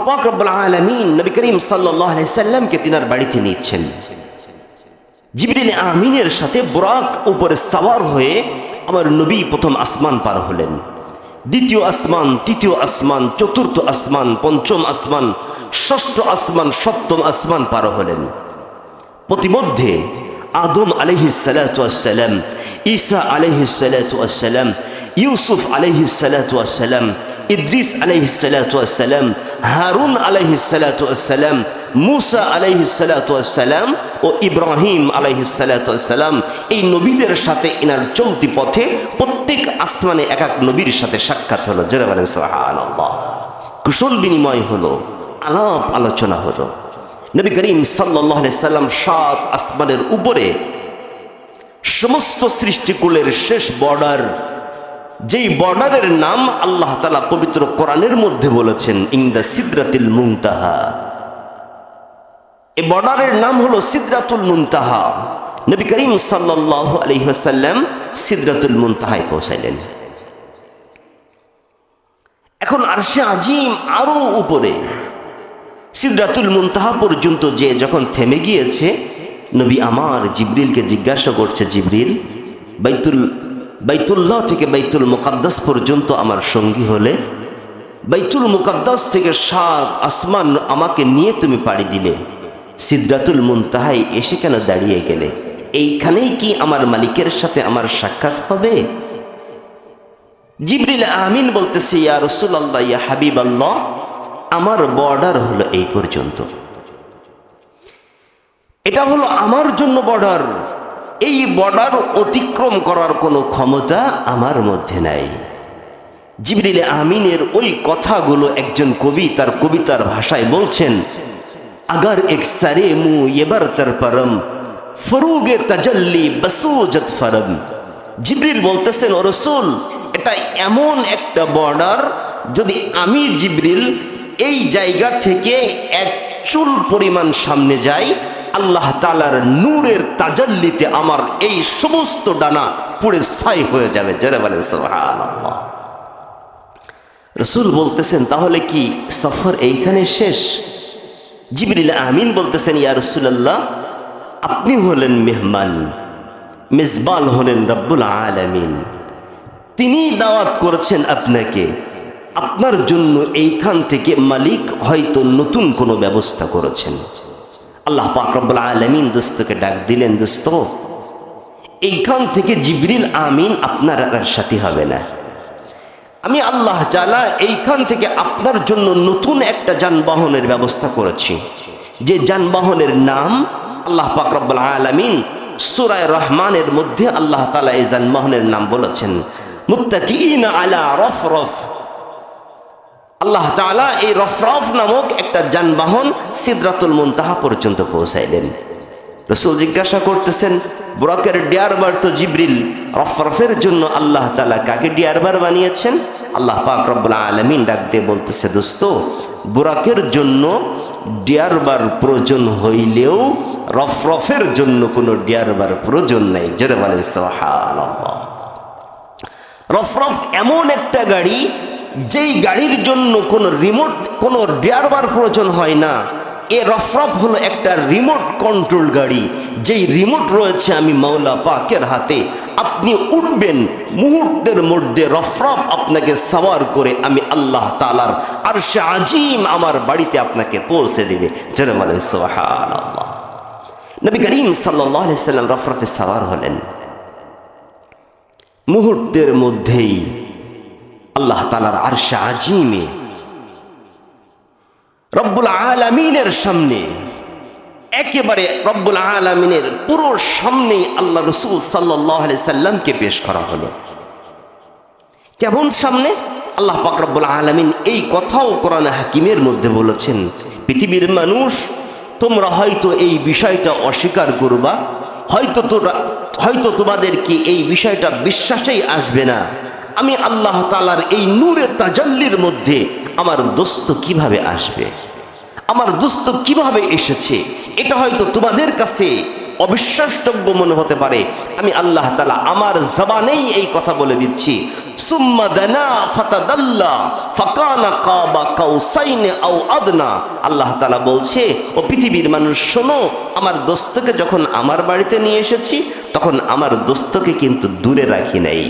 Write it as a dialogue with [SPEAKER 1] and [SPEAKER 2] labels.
[SPEAKER 1] পাক রব্বুল আলামিন নবী করিম সাল্লাল্লাহু আলাইহি সাল্লামকে তিনার বাড়িতে নিচ্ছেন। জিবরিল আমিনের সাথে বুরাক উপরে সওয়ার হয়ে আমার নবী প্রথম আসমান পার হলেন। দ্বিতীয় আসমান, তৃতীয় আসমান, চতুর্থ আসমান, পঞ্চম আসমান, ষষ্ঠ আসমান, সপ্তম আসমান পার হলেন। প্রতিমধ্যে আদম আলাইহিস সালাতু ওয়াস সালাম, ঈসা আলাইহিস সালাতু ওয়াস সালাম, ইউসুফ আলাইহিস সালাতু ওয়াস সালাম, ইদ্রিস আলাইহিস সালাতু ওয়াস সালাম, হারুন আলাইহিস সালাতু ওয়াস সালাম, মুসা আলাইহিস সালাতু ওয়াস সালাম ও ইব্রাহিম আলাইহিস সালাতু ওয়াস সালাম, এই নবীদের সাথে ইনার চলতি পথে প্রত্যেক আসমানে এক এক নবীর সাথে সাক্ষাৎ হলো। জোরে বলেন সুবহানাল্লাহ। কুশল বিনিময় হলো, আলাপ আলোচনা হলো। নবী করিম সাল্লাল্লাহু আলাইহি সাল্লাম 7 আসমানের উপরে সমস্ত সৃষ্টিকুলের শেষ বর্ডার, যেই বর্ডারের নাম আল্লাহ তাআলা পবিত্র কোরআনের মধ্যে বলেছেন ইনদা সিদরাতিল মুনতাহা। এই বর্ডারের নাম হলো সিদরাতুল মুনতাহা। নবী করিম সাল্লাল্লাহু আলাইহি ওয়াসাল্লাম সিদরাতুল মুনতাহায় পৌঁছাইলেন। এখন আরশে আজিম আরো উপরে সিদরাতুল মুনতাহা পর্যন্ত যে যখন থেমে গিয়েছে, নবী আমার জিবরিলকে জিজ্ঞাসা করছে, জিবরিল, বাইতুল্লাহ থেকে বাইতুল মুকাদ্দাস পর্যন্ত আমার সঙ্গী হলে, বাইতুল মুকাদ্দাস থেকে 7 আসমান আমাকে নিয়ে তুমি পাড়ি দিলে, সিদরাতুল মুনতাহায় এসে কেন দাঁড়িয়ে গেলে? এইখানেই কি আমার মালিকের সাথে আমার সাক্ষাৎ হবে? জিবরিল আমিন বলতেছে, ইয়া রাসূলুল্লাহ, ইয়া হাবিবাল্লাহ, আমার বর্ডার হলো এই পর্যন্ত। এটা হলো আমার জন্য বর্ডার। এই বর্ডার অতিক্রম করার কোনো ক্ষমতা আমার মধ্যে নাই। জিবরিল আমিনের ওই কথাগুলো একজন কবি তার কবিতার ভাষায় বলছেন, আগার এক সারে মু এবার তার পরম ফরুগে তাজাল্লি বসুজত ফরম। জিবরিল বলতেছেন, ও রাসূল, এটা এমন একটা বর্ডার, যদি আমি জিবরিল এই জায়গা থেকে এক চুল পরিমাণ সামনে যাই, আল্লাহ তাআলার নূরের তাজাল্লিতে আমার এই সমস্ত ডানা পুড়ে ছাই হয়ে যাবে। যারা বলেন সুবহানাল্লাহ। রাসূল বলতেছেন, তাহলে কি সফর এইখানে শেষ? জিবরিল আমিন বলতেছেন, ইয়া রাসূলুল্লাহ, আপনি হলেন মেহমান, মেজবান হলেন রব্বুল আলামিন। তিনি দাওয়াত করেছেন আপনাকে, আপনার জন্য এইখান থেকে মালিক হয়তো নতুন কোনো ব্যবস্থা করেছেন। আল্লাহ পাক রব্বুল আলামিন দোস্তকে ডাক দিলেন, দোস্ত, এইখান থেকে জিবরিল আমিন আপনার আর সাথী হবে না। আমি আল্লাহ তাআলা এইখান থেকে আপনার জন্য নতুন একটা যানবাহনের ব্যবস্থা করেছি, যে যানবাহনের নাম আল্লাহ পাক রব্বুল আলামিন সূরা রহমানের মধ্যে আল্লাহ তাআলা এই যানবাহনের নাম বলেছেন, মুত্তাকিইনা আলা রফরফ। আল্লাহ তাআলা এই রফরফ নামক একটা যানবাহন সিদরাতুল মুনতাহা পর্যন্ত পৌঁছাইলেন। রাসূল জিজ্ঞাসা করতেছেন, বুরাকের ড্রাইভার তো জিবরিল, রফরফের জন্য আল্লাহ তাআলা কাকে ড্রাইভার বানিয়েছেন? আল্লাহ পাক রব্বুল আলামিন ডাক দিয়ে বলতেছে, দোস্ত, বুরাকের জন্য ড্রাইভার প্রয়োজন হইলেও রফরফের জন্য কোনো ড্রাইভার প্রয়োজন নাই। জোরে বলেন সুবহানাল্লাহ। রফরফ এমন একটা গাড়ি, যেই গাড়ির জন্য কোনো রিমোট, কোনো ড্রাইভার প্রয়োজন হয় না। এ রফরফ হলো একটা রিমোট কন্ট্রোল গাড়ি, যেই রিমোট রয়েছে আমি মাওলা পাকের হাতে। আপনি উঠবেন, মুহূর্তের মধ্যে রফরফ আপনাকে সওয়ার করে আমি আল্লাহ তাআলার আরশে আজিম আমার বাড়িতে আপনাকে পৌঁছে দেবে। যারা বলেন সুবহানাল্লাহ। নবী করিম সাল্লাল্লাহু আলাইহি সাল্লাম রফরফে সওয়ার হলেন। মুহূর্তের মধ্যেই আল্লাহ তাআলার আরশে আজিমে রব্বুল আলামিনের সামনে, একেবারে রব্বুল আলামিনের পুরো সামনেই আল্লাহ রাসূল সাল্লাল্লাহু আলাইহি সাল্লামকে পেশ করা হলো। কেমন সামনে? আল্লাহ পাক রব্বুল আলামিন এই কথাও কোরআন হাকিমের মধ্যে বলেছেন, পৃথিবীর মানুষ, তোমরা হয়তো এই বিষয়টা অস্বীকার করবা, হয়তো তোমাদেরকে এই বিষয়টা বিশ্বাসেই আসবে না। আমি আল্লাহ তাআলার এই নূরে তাজাল্লির মধ্যে আমার দোস্ত কিভাবে আসবে, আমার দোস্ত কিভাবে এসেছে, এটা হয়তো তোমাদের কাছে অবিশ্বাসযোগ্য মনে হতে পারে। আমি আল্লাহ তাআলা আমার জবানেই এই কথা বলে দিচ্ছি, সুম্মা দানা ফাতাদাল্লা ফাকানা কাবা কাউসাইনি আও আদনা। আল্লাহ তাআলা বলছে, ও পৃথিবীর মানুষ শোনো, আমার দোস্তকে যখন আমার বাড়িতে নিয়ে এসেছি তখন আমার দোস্তকে কিন্তু দূরে রাখি নাই।